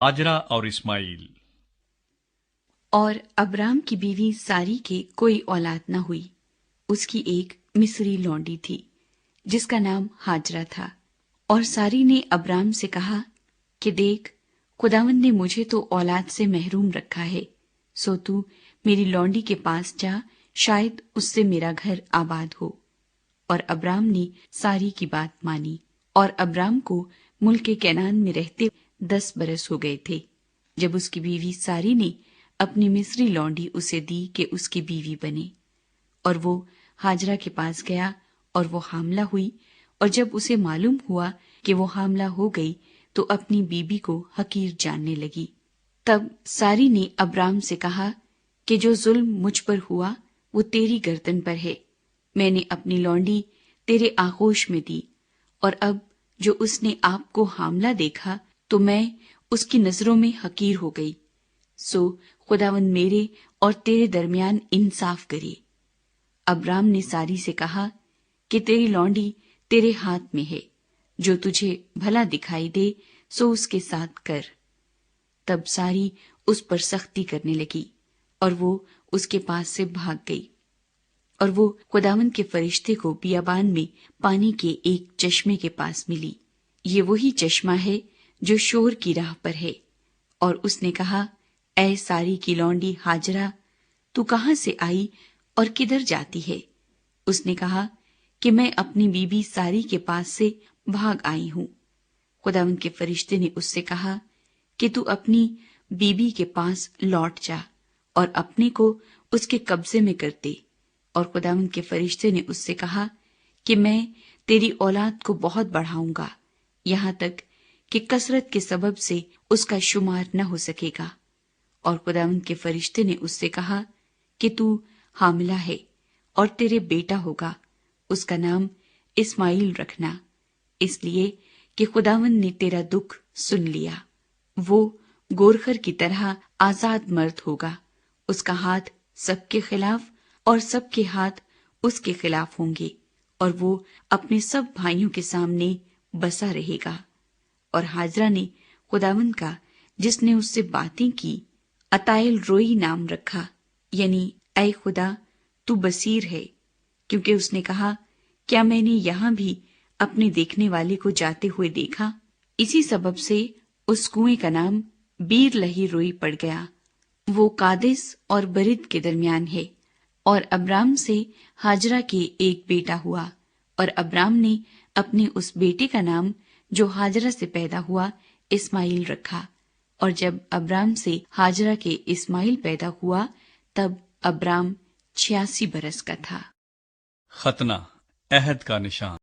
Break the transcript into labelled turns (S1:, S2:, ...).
S1: हाजरा और इस्माइल।
S2: और अब्राम की बीवी सारी के कोई औलाद न हुई। उसकी एक मिस्री लौंडी थी जिसका नाम हाजरा था। और सारी ने अब्राम से कहा कि देख, खुदावंद ने मुझे तो औलाद से महरूम रखा है, सो तू मेरी लौंडी के पास जा, शायद उससे मेरा घर आबाद हो। और अब्राम ने सारी की बात मानी। और अब्राम को मुल्क कैनान में रहते 10 बरस हो गए थे जब उसकी बीवी सारी ने अपनी मिस्री लौंडी उसे दी कि उसकी बीवी बने। और वो हाजरा के पास गया और वो हामला हुई। और जब उसे मालूम हुआ कि वो हामला हो गई तो अपनी बीबी को हकीर जानने लगी। तब सारी ने अब्राम से कहा कि जो जुल्म मुझ पर हुआ वो तेरी गर्दन पर है। मैंने अपनी लौंडी तेरे आगोश में दी, और अब जो उसने आपको हामला देखा तो मैं उसकी नजरों में हकीर हो गई। सो खुदावंद मेरे और तेरे दरमियान इंसाफ करे। अब्राम ने सारी से कहा कि तेरी लौंडी तेरे हाथ में है, जो तुझे भला दिखाई दे सो उसके साथ कर। तब सारी उस पर सख्ती करने लगी और वो उसके पास से भाग गई। और वो खुदावंद के फरिश्ते को बियाबान में पानी के एक चश्मे के पास मिली। ये वही चश्मा है जो शोर की राह पर है। और उसने कहा, ऐ सारी की लौंडी हाजरा, तू कहाँ से आई और किधर जाती है? उसने कहा कि मैं अपनी बीबी सारी के पास से भाग आई हूँ। खुदावंद के फरिश्ते ने उससे कहा कि तू अपनी बीबी के पास लौट जा और अपने को उसके कब्जे में कर दे। और खुदावंद के फरिश्ते ने उससे कहा कि मैं तेरी औलाद को बहुत बढ़ाऊंगा, यहाँ तक कि कसरत के सबब से उसका शुमार न हो सकेगा। और खुदावंद के फरिश्ते ने उससे कहा कि तू हामिला है और तेरे बेटा होगा, उसका नाम इस्माइल रखना, इसलिए कि खुदावंद ने तेरा दुख सुन लिया। वो गोरखर की तरह आजाद मर्द होगा, उसका हाथ सबके खिलाफ और सबके हाथ उसके खिलाफ होंगे, और वो अपने सब भाइयों के सामने बसा रहेगा। और हाजरा ने खुदावंद का, जिसने उससे बातें की, अताइल रोई नाम रखा, यानी ऐ खुदा तू बसीर है, क्योंकि उसने कहा, क्या मैंने यहाँ भी अपने देखने वाले को जाते हुए देखा? इसी सबब से उस कुएं का नाम बीर लही रोई पड़ गया। वो कादेस और बरिद के दरमियान है। और अब्राम से हाजरा के एक बेटा हुआ, और अब्राम ने अपने उस बेटे का नाम जो हाजरा से पैदा हुआ इस्माइल रखा। और जब अब्राम से हाजरा के इस्माइल पैदा हुआ तब अब्राम 86 बरस का था।
S1: खतना, अहद का निशान।